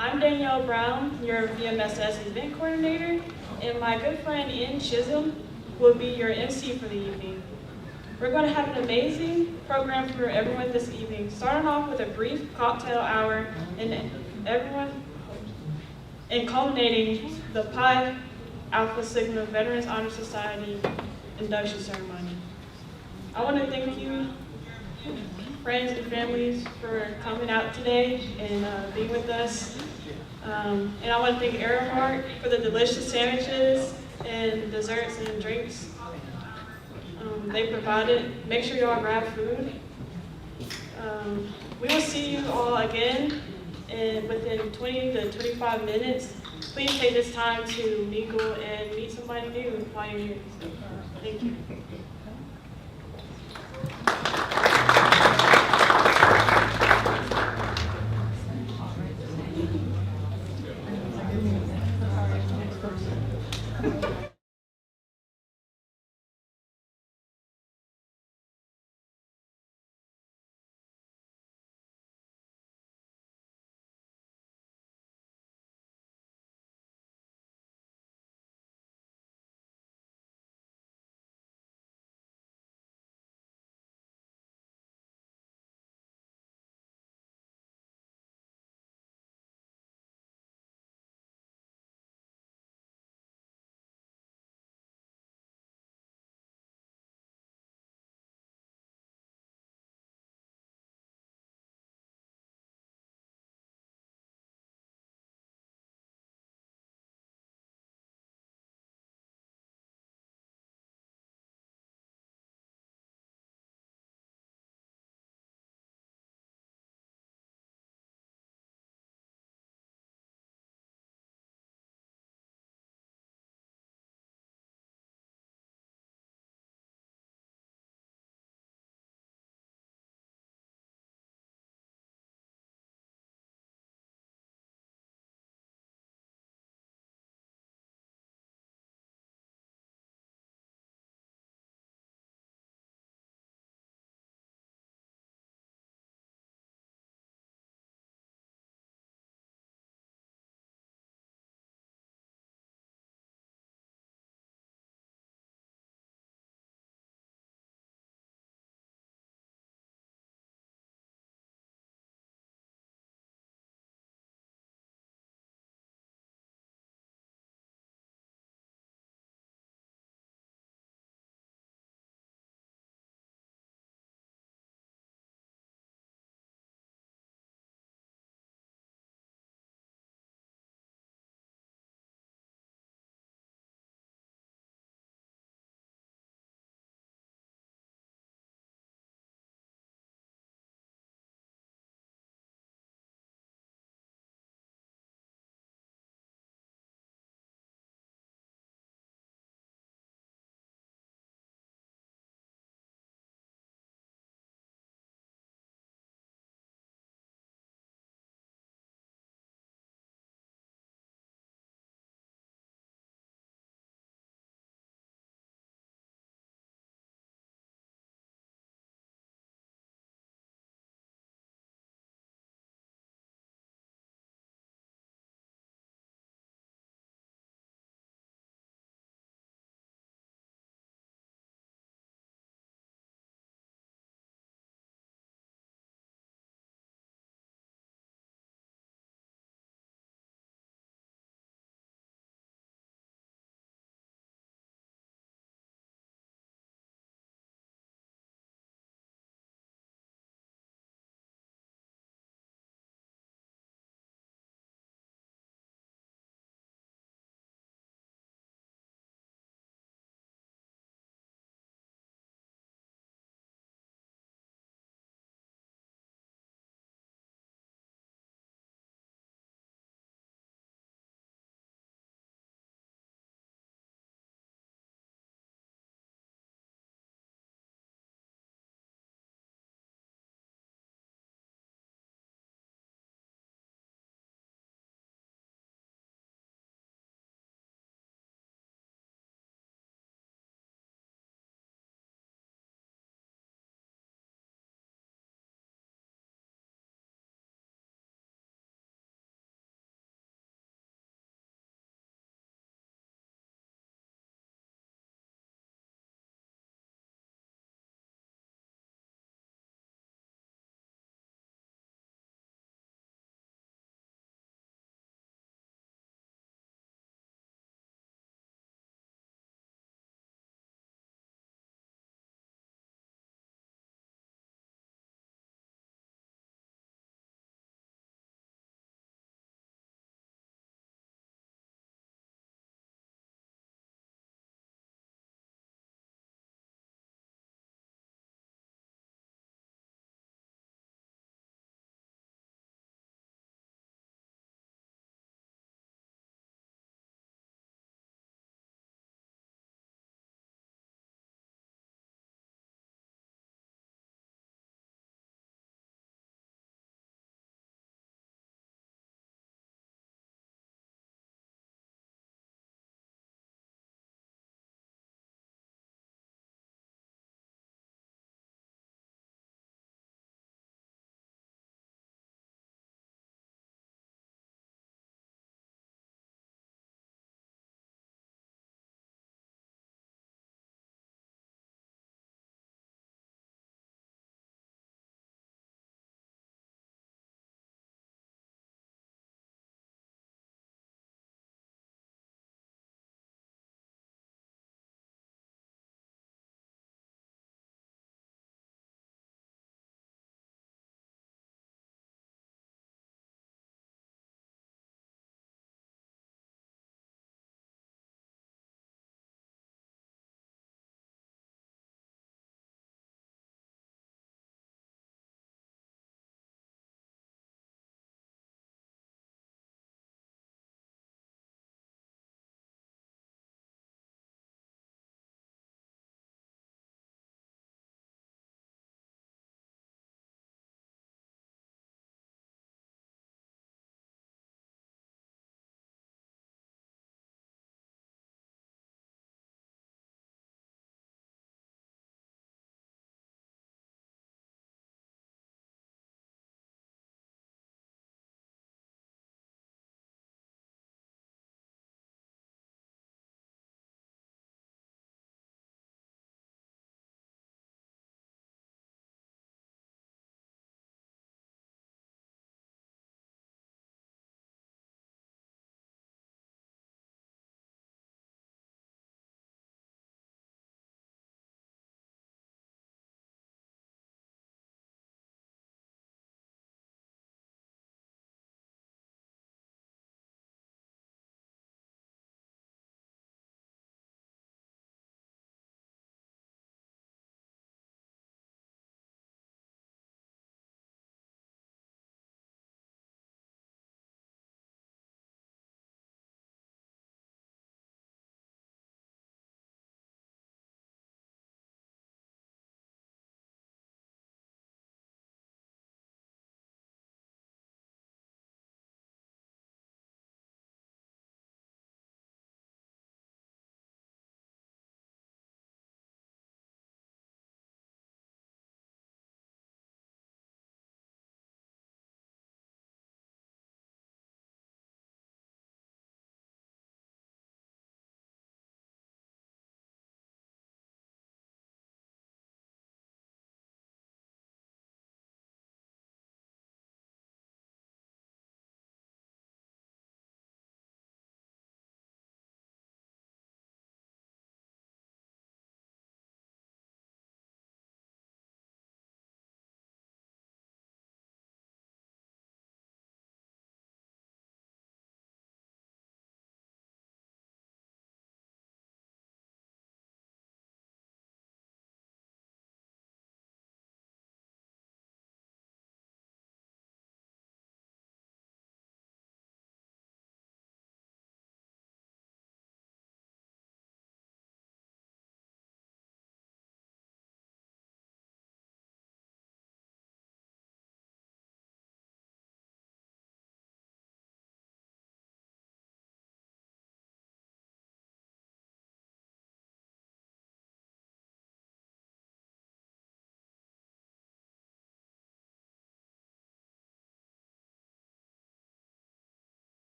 I'm Danielle Brown, your VMSS event coordinator, and my good friend Ian Chisholm will be your MC for the evening. We're going to have an amazing program for everyone this evening, starting off with a brief cocktail hour and culminating the Pi Alpha Sigma Veterans Honor Society induction ceremony. I want to thank you, friends and families, for coming out today and being with us. And I want to thank Aramark for the delicious sandwiches and desserts and drinks they provided. Make sure y'all grab food. We will see you all again within 20 to 25 minutes. Please take this time to mingle and meet somebody new while you're here. So, thank you.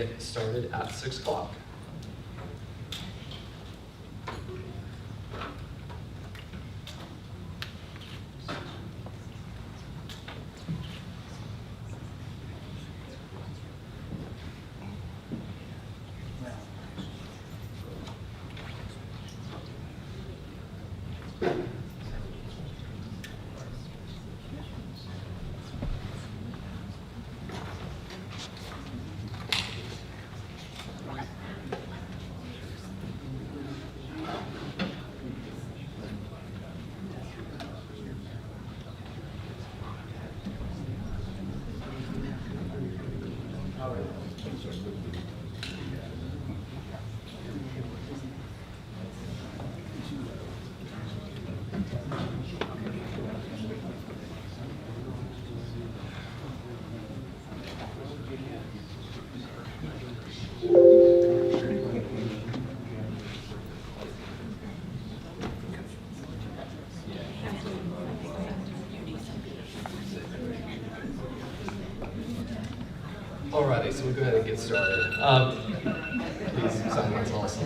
get started at 6 o'clock. Alrighty, so we'll go ahead and get started. Please, silence also.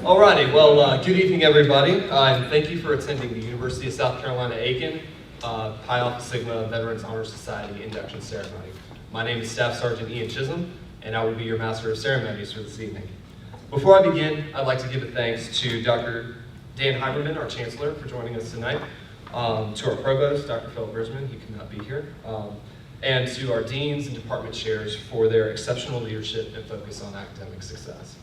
Alrighty, well, good evening, everybody, and thank you for attending the University of South Carolina Aiken Pi Alpha Sigma Veterans Honor Society induction ceremony. My name is Staff Sergeant Ian Chisholm, and I will be your Master of Ceremonies for this evening. Before I begin, I'd like to give a thanks to Dr. Dan Heiberman, our Chancellor, for joining us tonight. To our Provost, Dr. Phil Brisman, he could not be here, and to our Deans and Department Chairs for their exceptional leadership and focus on academic success.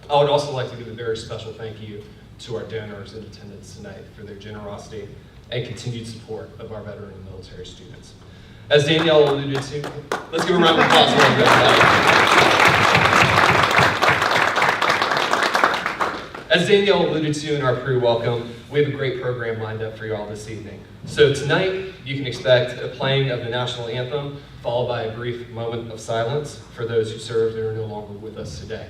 I would also like to give a very special thank you to our donors in attendance tonight for their generosity and continued support of our veteran and military students. As Danielle alluded to, let's give a round of applause for everybody. As Danielle alluded to in our pre-welcome, we have a great program lined up for you all this evening. So tonight, you can expect a playing of the national anthem, followed by a brief moment of silence for those who served and are no longer with us today.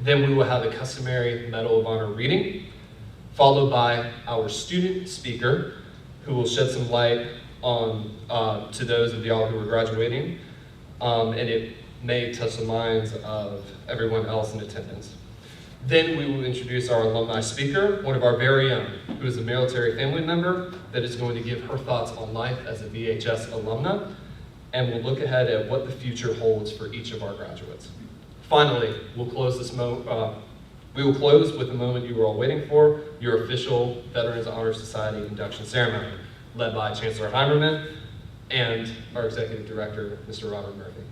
Then we will have the customary Medal of Honor reading, followed by our student speaker, who will shed some light on to those of y'all who are graduating, and it may touch the minds of everyone else in attendance. Then we will introduce our alumni speaker, one of our very own, who is a military family member that is going to give her thoughts on life as a VHS alumna, and we'll look ahead at what the future holds for each of our graduates. Finally, we will close with the moment you were all waiting for, your official Veterans Honor Society induction ceremony, led by Chancellor Heimerman and our Executive Director, Mr. Robert Murphy.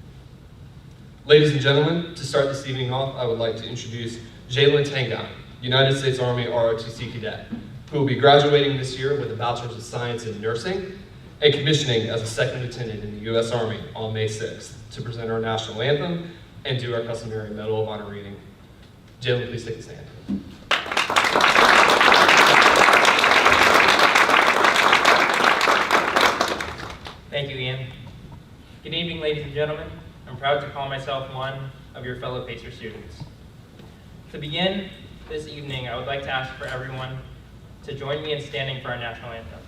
Ladies and gentlemen, to start this evening off, I would like to introduce Jalen Tangai, United States Army ROTC cadet, who will be graduating this year with a Bachelor's of Science in Nursing and commissioning as a second lieutenant in the U.S. Army on May 6th to present our national anthem and do our customary Medal of Honor reading. Jalen, please take a stand. Thank you, Ian. Good evening, ladies and gentlemen. I'm proud to call myself one of your fellow PACER students. To begin this evening, I would like to ask for everyone to join me in standing for our national anthem.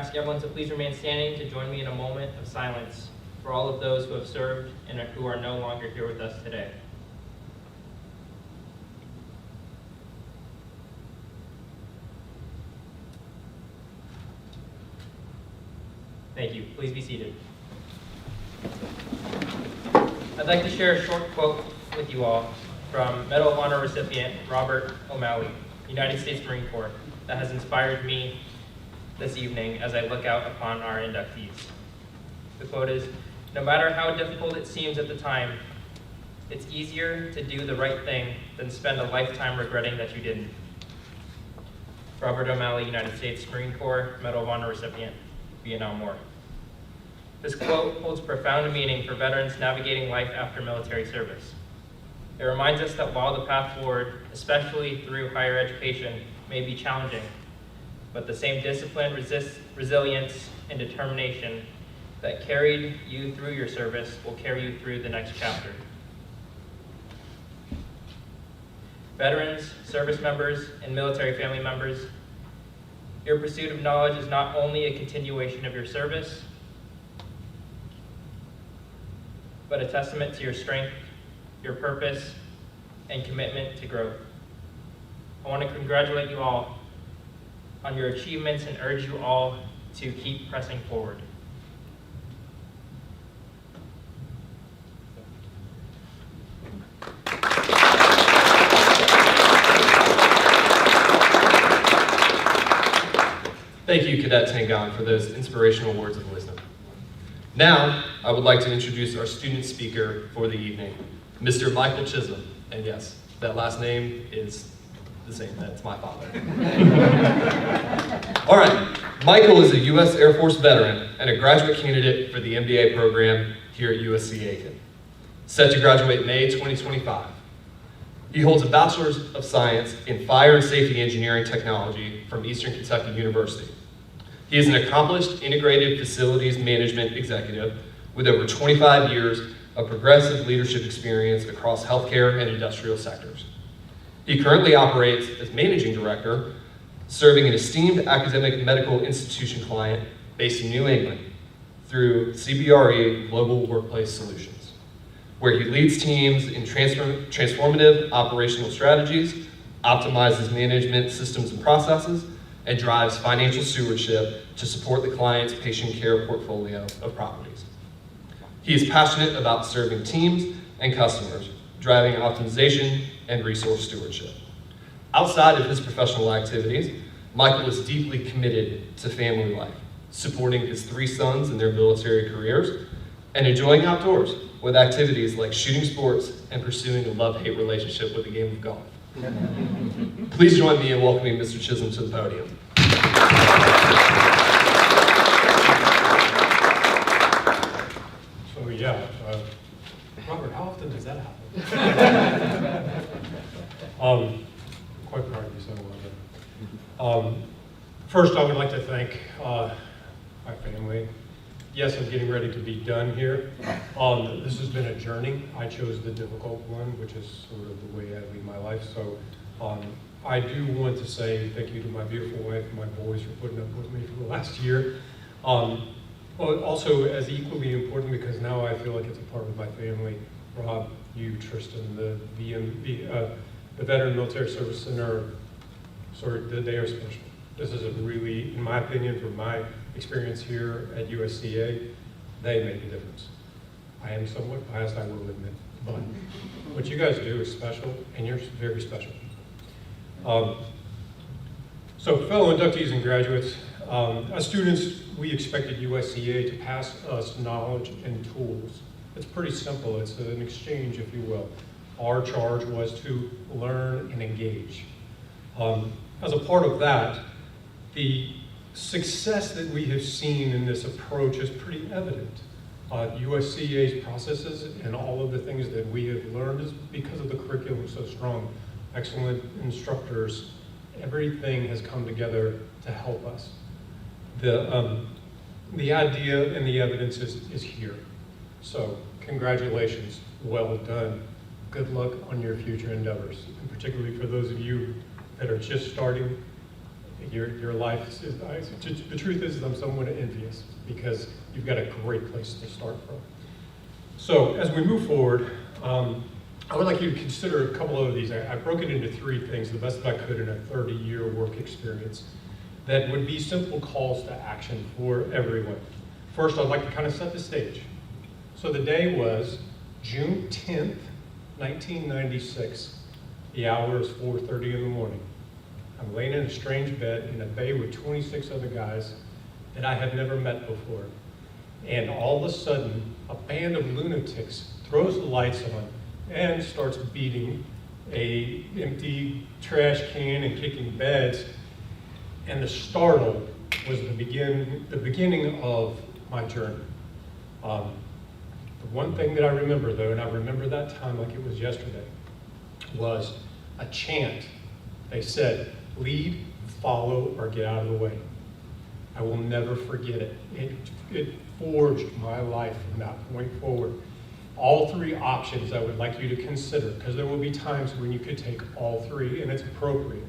ask everyone to please remain standing to join me in a moment of silence for all of those who have served and who are no longer here with us today. Thank you. Please be seated. I'd like to share a short quote with you all from Medal of Honor recipient Robert O'Malley, United States Marine Corps, that has inspired me this evening as I look out upon our inductees. The quote is, "No matter how difficult it seems at the time, it's easier to do the right thing than spend a lifetime regretting that you didn't." Robert O'Malley, United States Marine Corps, Medal of Honor recipient, Vietnam War. This quote holds profound meaning for veterans navigating life after military service. It reminds us that while the path forward, especially through higher education, may be challenging, but the same discipline, resilience, and determination that carried you through your service will carry you through the next chapter. Veterans, service members, and military family members, your pursuit of knowledge is not only a continuation of your service, but a testament to your strength, your purpose, and commitment to growth. I want to congratulate you all on your achievements and urge you all to keep pressing forward. Thank you, Cadet Tangon, for those inspirational words of wisdom. Now, I would like to introduce our student speaker for the evening, Mr. Michael Chisholm. And yes, that last name is the same, that's my father. All right, Michael is a U.S. Air Force veteran and a graduate candidate for the MBA program here at USC Aiken. Set to graduate May 2025. He holds a Bachelor's of Science in Fire and Safety Engineering Technology from Eastern Kentucky University. He is an accomplished integrated facilities management executive with over 25 years of progressive leadership experience across healthcare and industrial sectors. He currently operates as managing director, serving an esteemed academic medical institution client based in New England through CBRE Global Workplace Solutions, where he leads teams in transformative operational strategies, optimizes management systems and processes, and drives financial stewardship to support the client's patient care portfolio of properties. He is passionate about serving teams and customers, driving optimization and resource stewardship. Outside of his professional activities, Michael is deeply committed to family life, supporting his 3 sons in their military careers, and enjoying outdoors with activities like shooting sports and pursuing a love-hate relationship with the game of golf. Please join me in welcoming Mr. Chisholm to the podium. So yeah, Robert, how often does that happen? Quite proud of you, so well done. First, I would like to thank my family. Yes, I'm getting ready to be done here. This has been a journey. I chose the difficult one, which is sort of the way I lead my life. So I do want to say thank you to my beautiful wife and my boys for putting up with me for the last year. But also as equally important, because now I feel like it's a part of my family, Rob, you, Tristan, the Veteran Military Service Center, they are special. This is a really, in my opinion, from my experience here at USCA, they make a difference. I am somewhat biased, I will admit, but what you guys do is special, and you're very special. So fellow inductees and graduates, as students, we expected USCA to pass us knowledge and tools. It's pretty simple, it's an exchange, if you will. Our charge was to learn and engage. As a part of that, the success that we have seen in this approach is pretty evident. USCA's processes and all of the things that we have learned is because of the curriculum so strong. Excellent instructors, everything has come together to help us. The idea and the evidence is here. So congratulations, well done. Good luck on your future endeavors, and particularly for those of you that are just starting Your life is, the truth is I'm somewhat envious because you've got a great place to start from. So as we move forward, I would like you to consider a couple of these. I broke it into three things, the best that I could in a 30-year work experience, that would be simple calls to action for everyone. First, I'd like to kind of set the stage. So the day was June 10th, 1996. The hour is 4:30 in the morning. I'm laying in a strange bed in a bay with 26 other guys that I had never met before. And all of a sudden, a band of lunatics throws the lights on and starts beating a empty trash can and kicking beds. And the startle was the beginning of my journey. The one thing that I remember though, and I remember that time like it was yesterday, was a chant. They said, lead, follow, or get out of the way. I will never forget it. It forged my life from that point forward. All three options I would like you to consider, because there will be times when you could take all three, and it's appropriate.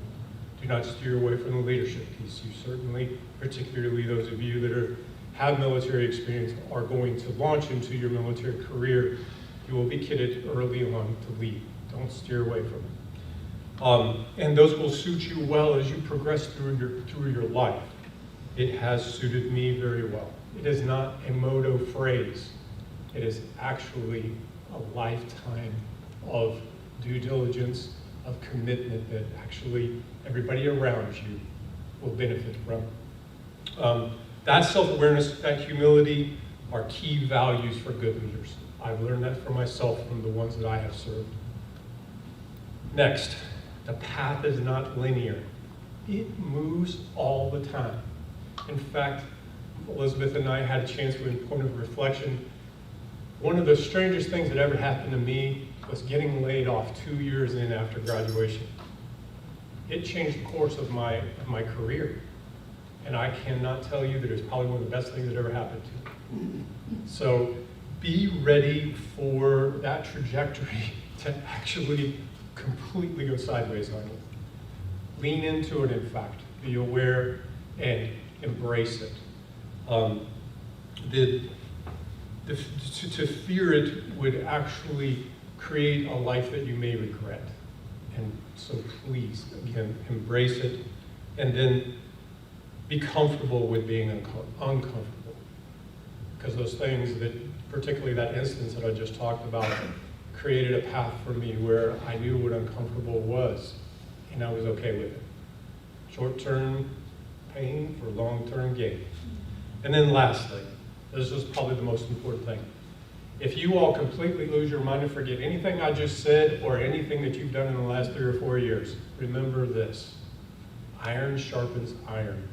Do not steer away from the leadership piece. You certainly, particularly those of you that have military experience, are going to launch into your military career. You will be kitted early on to lead. Don't steer away from it. And those will suit you well as you progress through your life. It has suited me very well. It is not a motto phrase. It is actually a lifetime of due diligence, of commitment that actually everybody around you will benefit from. That self-awareness, that humility are key values for good leaders. I've learned that for myself from the ones that I have served. Next, the path is not linear. It moves all the time. In fact, Elizabeth and I had a chance to, in point of reflection, one of the strangest things that ever happened to me was getting laid off 2 years in after graduation. It changed the course of my career. And I cannot tell you that it's probably one of the best things that ever happened to me. So be ready for that trajectory to actually completely go sideways on you. Lean into it, in fact. Be aware and embrace it. To fear it would actually create a life that you may regret. And so please, again, embrace it, and then be comfortable with being uncomfortable. Because those things that, particularly that instance that I just talked about, created a path for me where I knew what uncomfortable was, and I was okay with it. Short-term pain for long-term gain. And then lastly, this is probably the most important thing. If you all completely lose your mind and forget anything I just said or anything that you've done in the last 3 or 4 years, remember this: iron sharpens iron.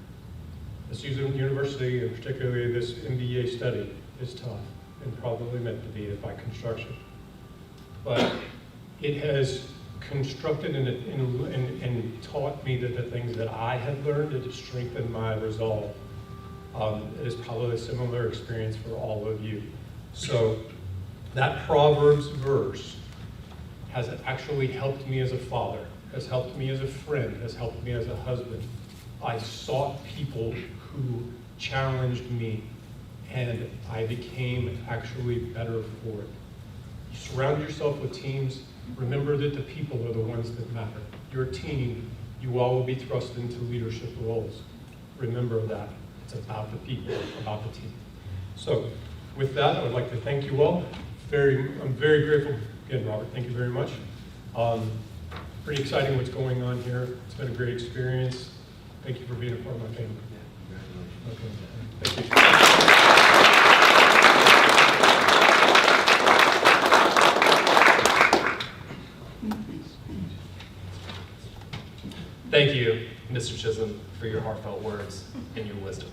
This university, and particularly this MBA study, is tough and probably meant to be by construction. But it has constructed and taught me that the things that I have learned, it has strengthened my resolve. It is probably a similar experience for all of you. So that Proverbs verse has actually helped me as a father, has helped me as a friend, has helped me as a husband. I sought people who challenged me, and I became actually better for it. You surround yourself with teams. Remember that the people are the ones that matter. Your team, you all will be thrust into leadership roles. Remember that. It's about the people, about the team. So with that, I would like to thank you all. I'm very grateful. Again, Robert, thank you very much. Pretty exciting what's going on here. It's been a great experience. Thank you for being a part of my family. Okay. Thank you. Thank you, Mr. Chisholm, for your heartfelt words and your wisdom.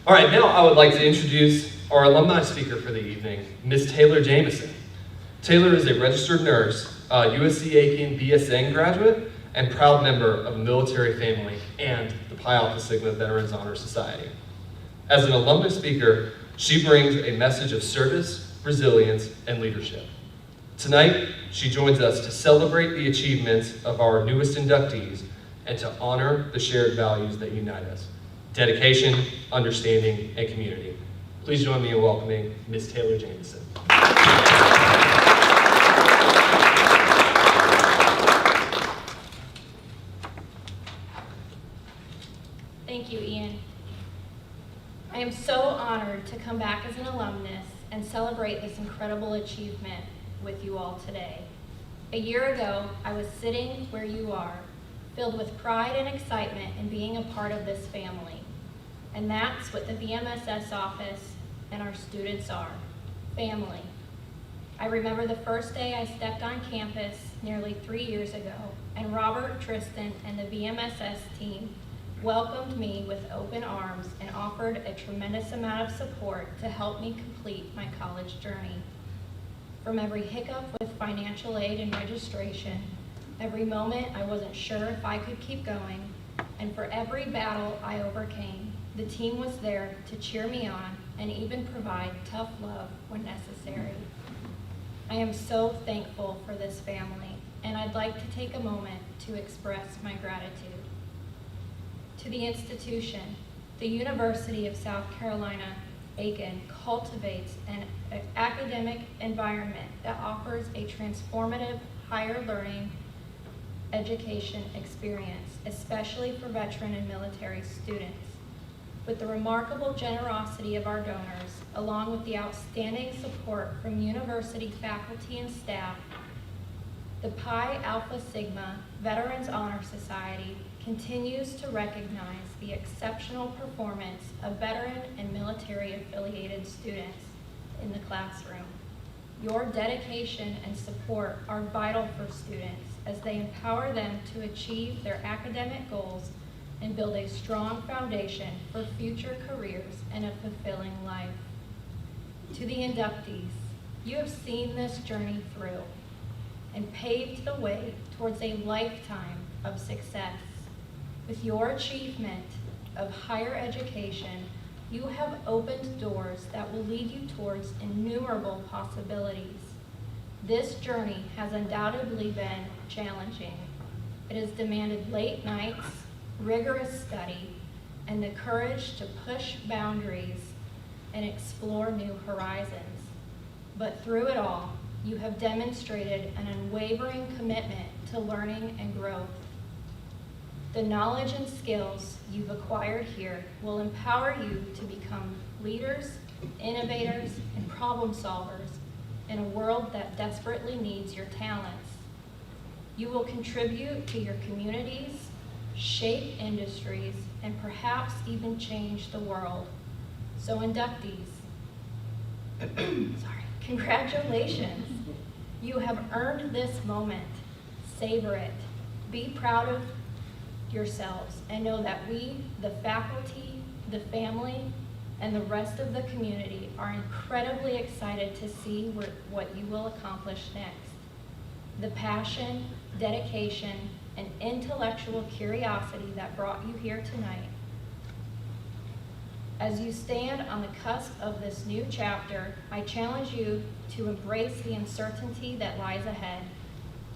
All right, now I would like to introduce our alumni speaker for the evening, Ms. Taylor Jamison. Taylor is a registered nurse, USC Aiken BSN graduate, and proud member of a military family and the Pi Alpha Sigma Veterans Honor Society. As an alumni speaker, she brings a message of service, resilience, and leadership. Tonight, she joins us to celebrate the achievements of our newest inductees and to honor the shared values that unite us: dedication, understanding, and community. Please join me in welcoming Ms. Taylor Jameson. Thank you, Ian. I am so honored to come back as an alumnus and celebrate this incredible achievement with you all today. A year ago, I was sitting where you are, filled with pride and excitement in being a part of this family. And that's what the VMSS office and our students are: family. I remember the first day I stepped on campus nearly 3 years ago, and Robert, Tristan, and the VMSS team welcomed me with open arms and offered a tremendous amount of support to help me complete my college journey. From every hiccup with financial aid and registration, every moment I wasn't sure if I could keep going, and for every battle I overcame, the team was there to cheer me on and even provide tough love when necessary. I am so thankful for this family, and I'd like to take a moment to express my gratitude. To the institution, the University of South Carolina, Aiken cultivates an academic environment that offers a transformative higher learning education experience, especially for veteran and military students. With the remarkable generosity of our donors, along with the outstanding support from university faculty and staff, the Pi Alpha Sigma Veterans Honor Society continues to recognize the exceptional performance of veteran and military affiliated students in the classroom. Your dedication and support are vital for students as they empower them to achieve their academic goals and build a strong foundation for future careers and a fulfilling life. To the inductees, you have seen this journey through and paved the way towards a lifetime of success. With your achievement of higher education, you have opened doors that will lead you towards innumerable possibilities. This journey has undoubtedly been challenging. It has demanded late nights, rigorous study, and the courage to push boundaries and explore new horizons. But through it all, you have demonstrated an unwavering commitment to learning and growth. The knowledge and skills you've acquired here will empower you to become leaders, innovators, and problem solvers in a world that desperately needs your talents. You will contribute to your communities, shape industries, and perhaps even change the world. So inductees, congratulations. You have earned this moment. Savor it. Be proud of yourselves and know that we, the faculty, the family, and the rest of the community are incredibly excited to see what you will accomplish next. The passion, dedication, and intellectual curiosity that brought you here tonight. As you stand on the cusp of this new chapter, I challenge you to embrace the uncertainty that lies ahead.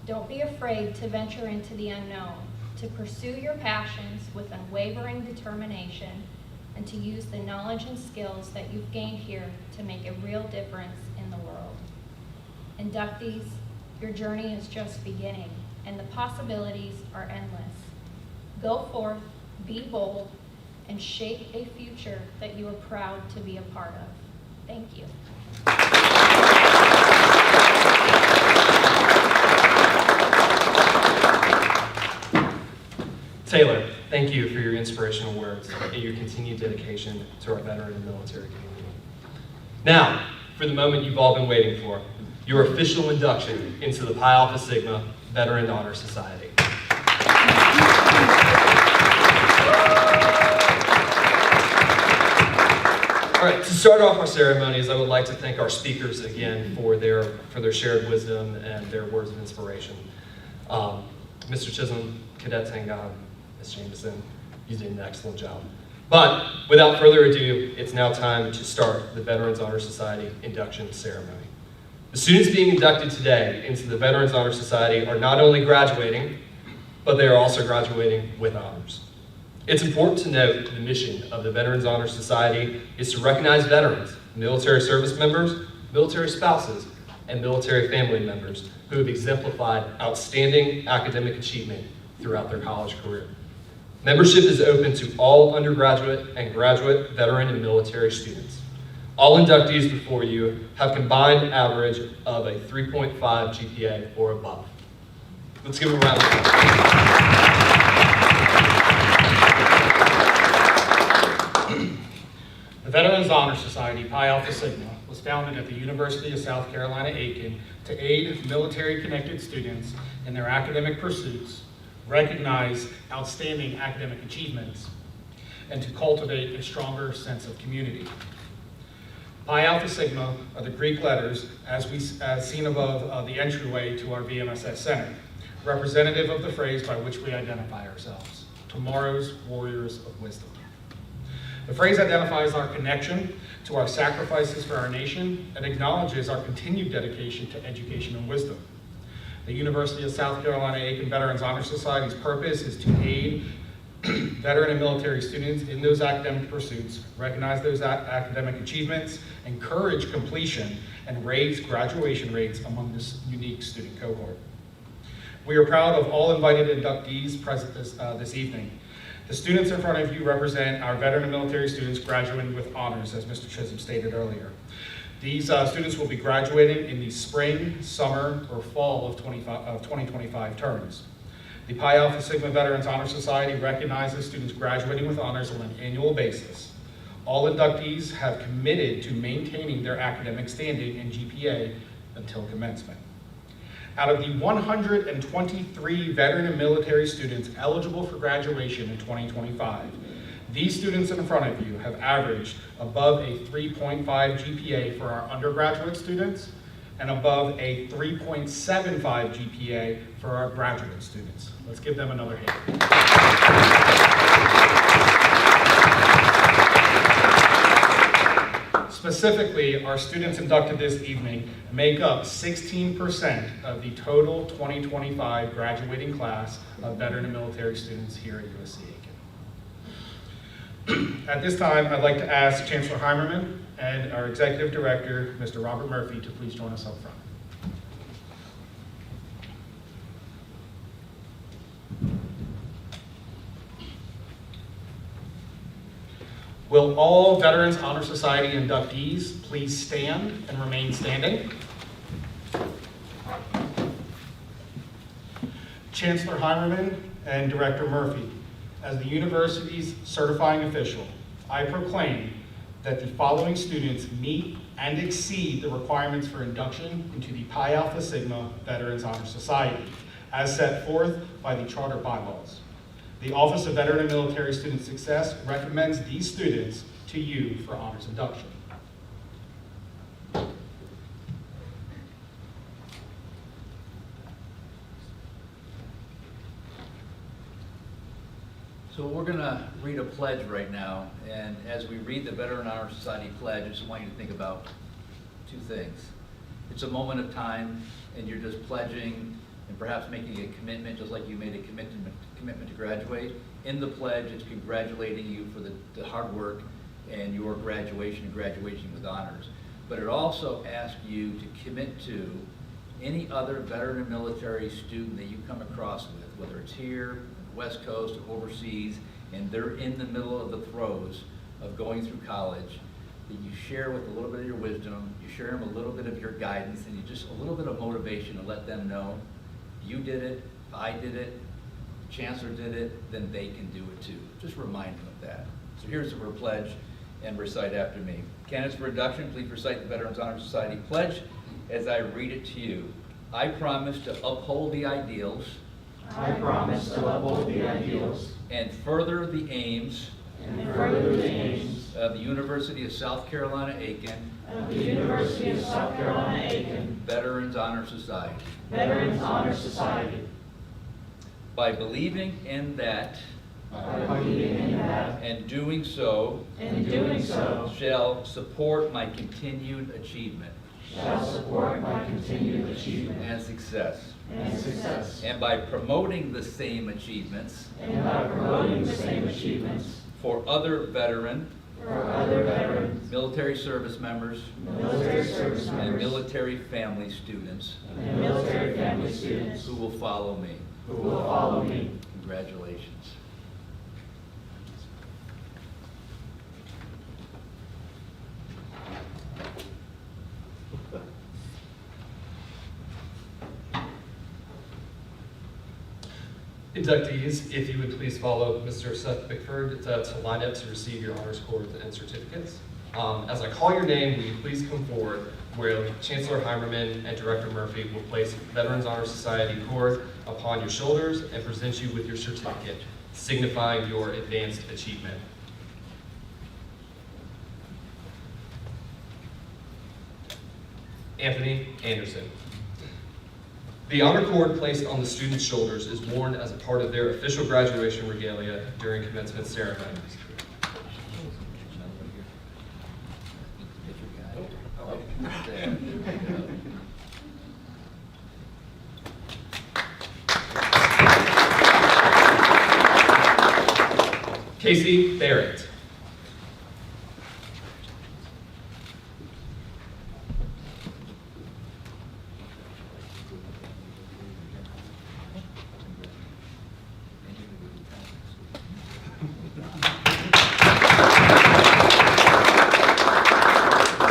Don't be afraid to venture into the unknown, to pursue your passions with unwavering determination, and to use the knowledge and skills that you've gained here to make a real difference in the world. Inductees, your journey is just beginning, and the possibilities are endless. Go forth, be bold, and shape a future that you are proud to be a part of. Thank you. Taylor, thank you for your inspirational words and your continued dedication to our veteran and military community. Now, for the moment you've all been waiting for, your official induction into the Pi Alpha Sigma Veteran Honor Society. All right, to start off our ceremonies, I would like to thank our speakers again for their shared wisdom and their words of inspiration. Mr. Chisholm, Cadet Tangon, Ms. Jameson, you did an excellent job. But without further ado, it's now time to start the Veterans Honor Society induction ceremony. The students being inducted today into the Veterans Honor Society are not only graduating, but they are also graduating with honors. It's important to note the mission of the Veterans Honor Society is to recognize veterans, military service members, military spouses, and military family members who have exemplified outstanding academic achievement throughout their college career. Membership is open to all undergraduate and graduate veteran and military students. All inductees before you have combined average of a 3.5 GPA or above. Let's give them a round of applause. The Veterans Honor Society, Pi Alpha Sigma, was founded at the University of South Carolina, Aiken to aid military-connected students in their academic pursuits, recognize outstanding academic achievements, and to cultivate a stronger sense of community. Pi Alpha Sigma are the Greek letters, as seen above the entryway to our VMSS Center, representative of the phrase by which we identify ourselves, tomorrow's warriors of wisdom. The phrase identifies our connection to our sacrifices for our nation and acknowledges our continued dedication to education and wisdom. The University of South Carolina Aiken Veterans Honor Society's purpose is to aid veteran and military students in those academic pursuits, recognize those academic achievements, encourage completion, and raise graduation rates among this unique student cohort. We are proud of all invited inductees present this evening. The students in front of you represent our veteran and military students graduating with honors, as Mr. Chisholm stated earlier. These students will be graduating in the spring, summer, or fall of 2025 terms. The Pi Alpha Sigma Veterans Honor Society recognizes students graduating with honors on an annual basis. All inductees have committed to maintaining their academic standing and GPA until commencement. Out of the 123 veteran and military students eligible for graduation in 2025, these students in front of you have averaged above a 3.5 GPA for our undergraduate students and above a 3.75 GPA for our graduate students. Let's give them another hand. Specifically, our students inducted this evening make up 16% of the total 2025 graduating class of veteran and military students here at USC Aiken. At this time, I'd like to ask Chancellor Heimerman and our Executive Director, Mr. Robert Murphy, to please join us up front. Will all Veterans Honor Society inductees please stand and remain standing? Chancellor Heimerman and Director Murphy, as the university's certifying official, I proclaim that the following students meet and exceed the requirements for induction into the Pi Alpha Sigma Veterans Honor Society, as set forth by the charter bylaws. The Office of Veteran and Military Student Success recommends these students to you for honors induction. So we're going to read a pledge right now, and as we read the Veteran Honor Society pledge, I just want you to think about two things. It's a moment of time, and you're just pledging and perhaps making a commitment, just like you made a commitment to graduate. In the pledge, it's congratulating you for the hard work and your graduation and graduation with honors. But it also asks you to commit to any other veteran and military student that you come across with, whether it's here, West Coast, or overseas, and they're in the middle of the throes of going through college, that you share with a little bit of your wisdom, you share them a little bit of your guidance, and you just a little bit of motivation to let them know you did it, I did it, Chancellor did it, then they can do it too. Just remind them of that. So here's the pledge, and recite after me. Candidates for induction, please recite the Veterans Honor Society pledge as I read it to you. I promise to uphold the ideals. I promise to uphold the ideals. And further the aims. Of the University of South Carolina Aiken. Of the University of South Carolina Aiken. Veterans Honor Society. Veterans Honor Society. By believing in that. And doing so. Shall Shall support my continued achievement. shall support my continued achievement and success, and success, and by promoting the same achievements and by promoting the same achievements for other veteran, for other veterans, military service members, military service and members, military family students and military family students who will follow me. who will follow me. Congratulations. Inductees, if you would please follow Mr. Seth Bickford to line up to receive your honors cords and certificates. As I call your name, will you please come forward where Chancellor Heimerman and Director Murphy will place Veterans Honor Society cord upon your shoulders and present you with your certificate, signifying your advanced achievement. Anthony Anderson. The honor cord placed on the student's shoulders is worn as a part of their official graduation regalia during commencement ceremonies. Casey Barrett.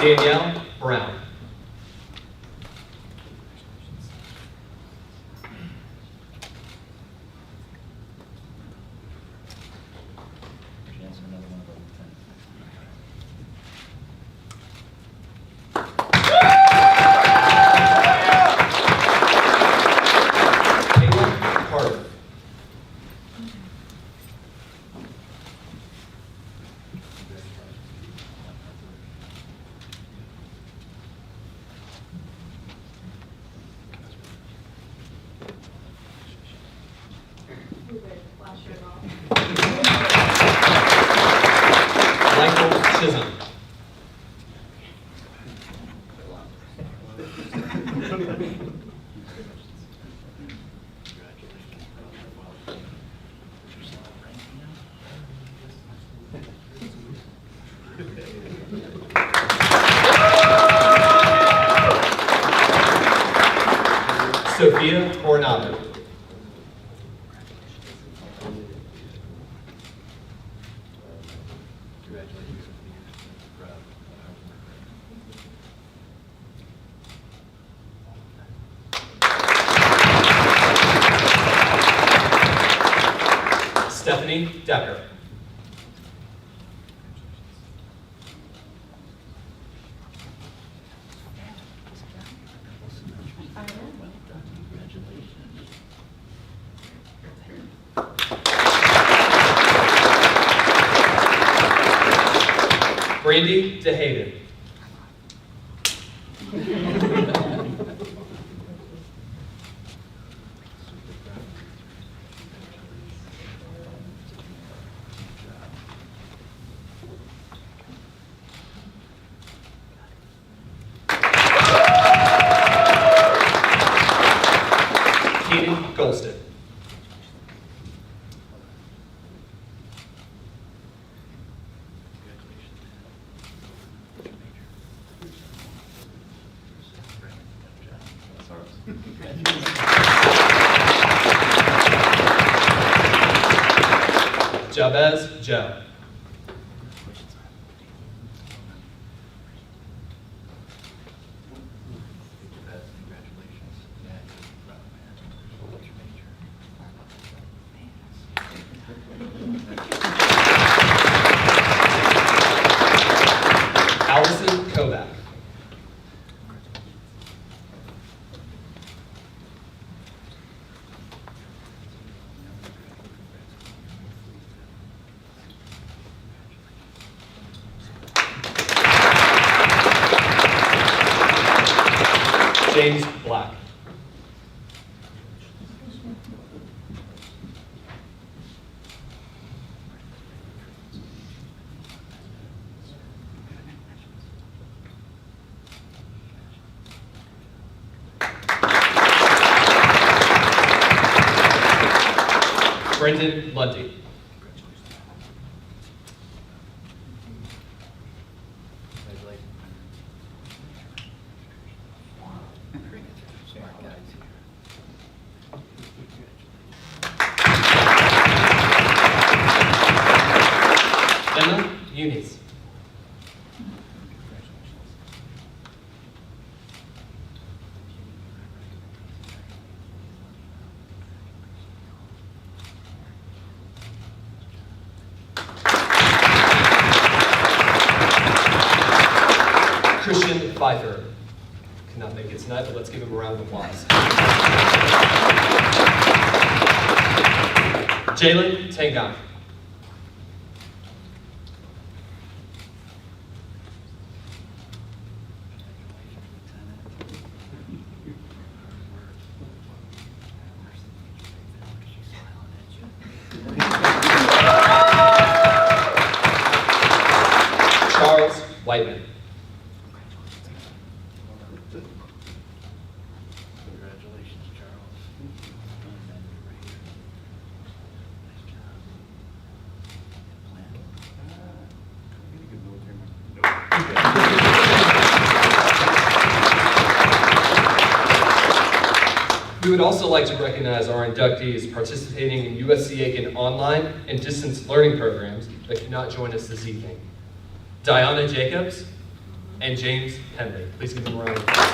Danielle Brown. Kayla Carter. Michael Chisholm. Sophia Coronado. Stephanie Decker. Brandy DeHaven. Katie Golston. Jabez Joe. Allison Kovac. James Black. Brendan Lundy. Smart guys here. Emma Muniz. Christian Pfeiffer. Cannot make it tonight, but let's give him a round of applause. Jalen Tangon. Charles Whiteman. Congratulations, Charles. Nice job. We would also like to recognize our inductees participating in USC Aiken online and distance learning programs that cannot join us this evening. Diana Jacobs and James Henley. Please give them a round of applause.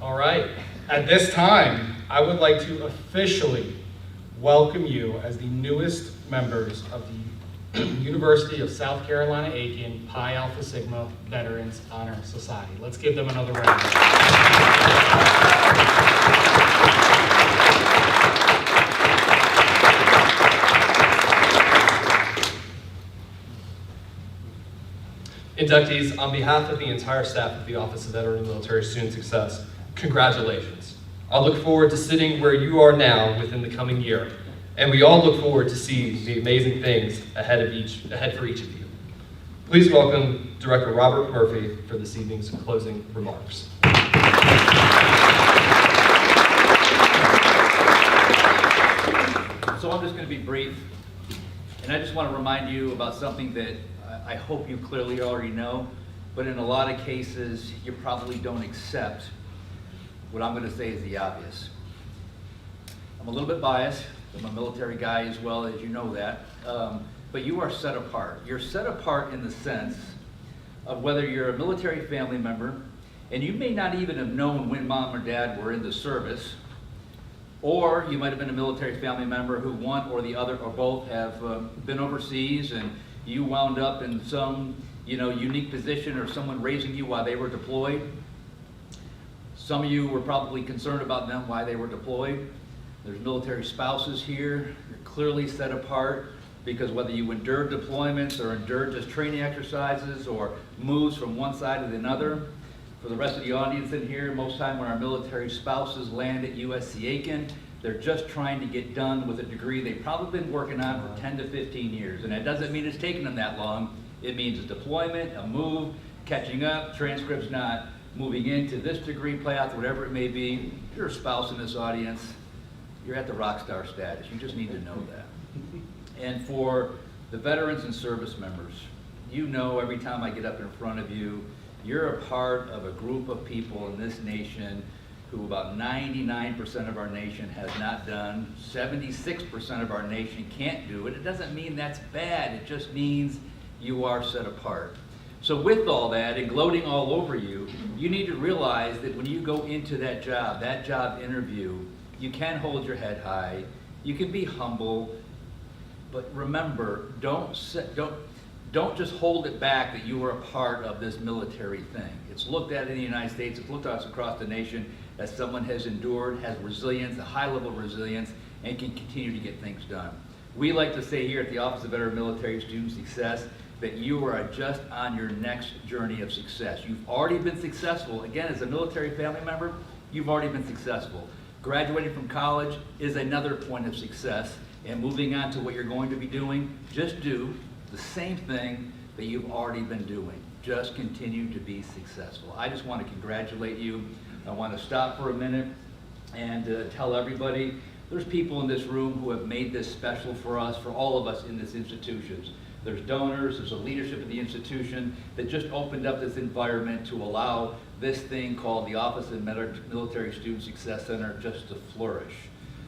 All right, at this time, I would like to officially welcome you as the newest members of the University of South Carolina Aiken Pi Alpha Sigma Veterans Honor Society. Let's give them another round. Inductees, on behalf of the entire staff of the Office of Veteran and Military Student Success, congratulations. I look forward to sitting where you are now within the coming year, and we all look forward to see the amazing things ahead for each of you. Please welcome Director Robert Murphy for this evening's closing remarks. So I'm just going to be brief, and I just want to remind you about something that I hope you clearly already know, but in a lot of cases, you probably don't accept what I'm going to say is the obvious. I'm a little bit biased. I'm a military guy as well, as you know that. But you are set apart. You're set apart in the sense of whether you're a military family member, and you may not even have known when mom or dad were in the service, or you might have been a military family member who one or the other or both have been overseas, and you wound up in some unique position, or someone raising you while they were deployed. Some of you were probably concerned about them while they were deployed. There's military spouses here. You're clearly set apart because whether you endured deployments or endured just training exercises or moves from one side to another, for the rest of the audience in here, most time when our military spouses land at USC Aiken, they're just trying to get done with a degree they've probably been working on for 10 to 15 years. And that doesn't mean it's taken them that long. It means a deployment, a move, catching up, transcripts not, moving into this degree, path, whatever it may be. If you're a spouse in this audience, you're at the rock star status. You just need to know that. And for the veterans and service members, you know every time I get up in front of you, you're a part of a group of people in this nation who about 99% of our nation has not done, 76% of our nation can't do it. It doesn't mean that's bad, it just means you are set apart. So with all that and gloating all over you, you need to realize that when you go into that job interview, you can hold your head high, you can be humble, but remember, don't just hold it back that you are a part of this military thing. It's looked at in the United States, it's looked at across the nation as someone has endured, has resilience, a high level of resilience, and can continue to get things done. We like to say here at the Office of Veteran Military Student Success that you are just on your next journey of success. You've already been successful. Again, as a military family member, you've already been successful. Graduating from college is another point of success. And moving on to what you're going to be doing, just do the same thing that you've already been doing. Just continue to be successful. I just want to congratulate you. I want to stop for a minute and tell everybody there's people in this room who have made this special for us, for all of us in this institution. There's donors, there's a leadership of the institution that just opened up this environment to allow this thing called the Office of Military Student Success Center just to flourish.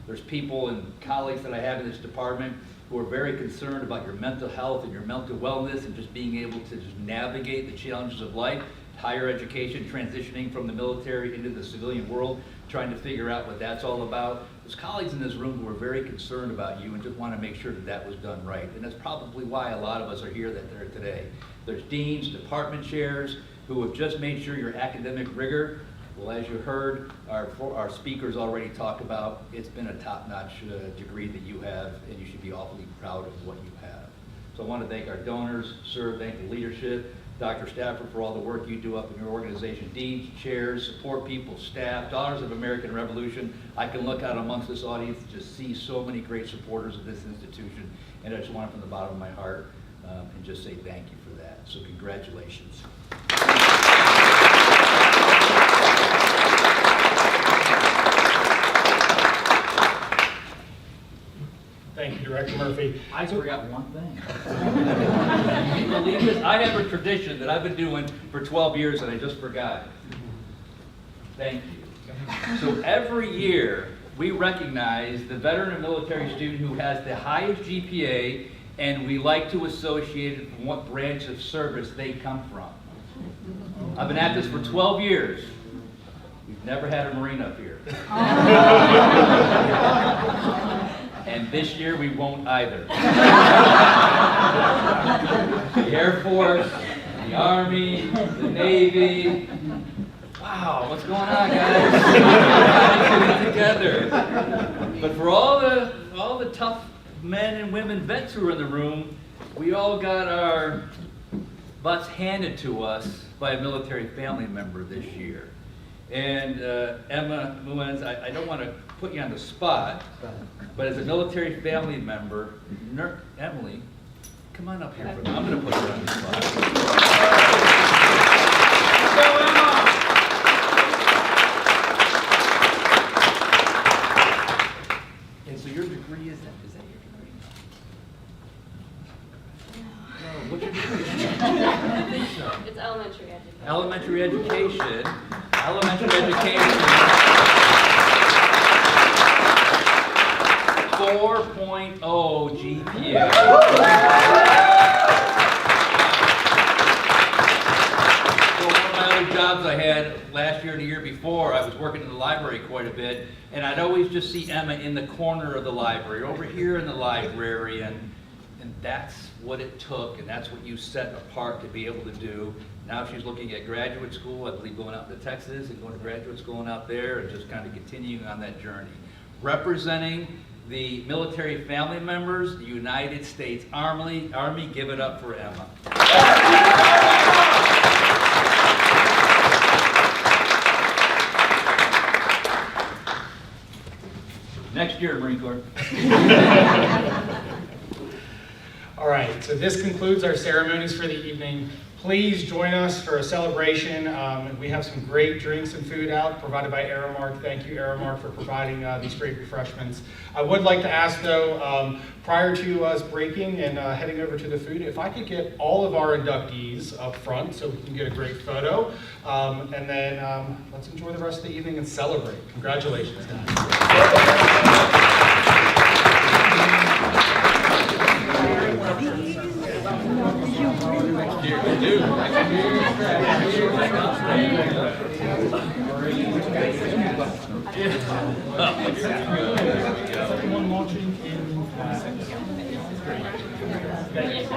There's people and colleagues that I have in this department who are very concerned about your mental health and your mental wellness and just being able to just navigate the challenges of life, higher education, transitioning from the military into the civilian world, trying to figure out what that's all about. There's colleagues in this room who are very concerned about you and just want to make sure that that was done right. And that's probably why a lot of us are here today. There's deans, department chairs who have just made sure your academic rigor, well, as you heard, our speakers already talked about, it's been a top-notch degree that you have, and you should be awfully proud of what you have. So I want to thank our donors, thank the leadership, Dr. Stafford for all the work you do up in your organization, deans, chairs, support people, staff, Daughters of American Revolution. I can look out amongst this audience and just see so many great supporters of this institution, and I just want it from the bottom of my heart and just say thank you for that. So congratulations. Thank you, Director Murphy. I forgot one thing. Can you believe this? I have a tradition that I've been doing for 12 years and I just forgot. Thank you. So every year, we recognize the veteran and military student who has the highest GPA, and we like to associate it from what branch of service they come from. I've been at this for 12 years. We've never had a Marine up here. And this year we won't either. The Air Force, the Army, the Navy. Wow, what's going on, guys? Getting together. But for all the tough men and women vets who are in the room, we all got our butts handed to us by a military family member this year. And Emma Muenz, I don't want to put you on the spot, but as a military family member, Emily, come on up here for a minute. I'm going to put you on the spot. Go, Emma! And so your degree is that your degree? No. What's your degree? I don't think so. It's elementary education. Elementary education. Elementary education. 4.0 GPA. So one of my other jobs I had last year and the year before, I was working in the library quite a bit, and I'd always just see Emma in the corner of the library, over here in the library, and that's what it took, and that's what you set apart to be able to do. Now she's looking at graduate school, I believe going out to Texas and going to graduate school out there and just kind of continuing on that journey. Representing the military family members, the United States Army, give it up for Emma. Next year, Marine Corps. All right, so this concludes our ceremonies for the evening. Please join us for a celebration. We have some great drinks and food out provided by Aramark. Thank you, Aramark, for providing these great refreshments. I would like to ask, though, prior to us breaking and heading over to the food, if I could get all of our inductees up front so we can get a great photo. And then let's enjoy the rest of the evening and celebrate. Congratulations, guys. Someone launching in 5 seconds. Great.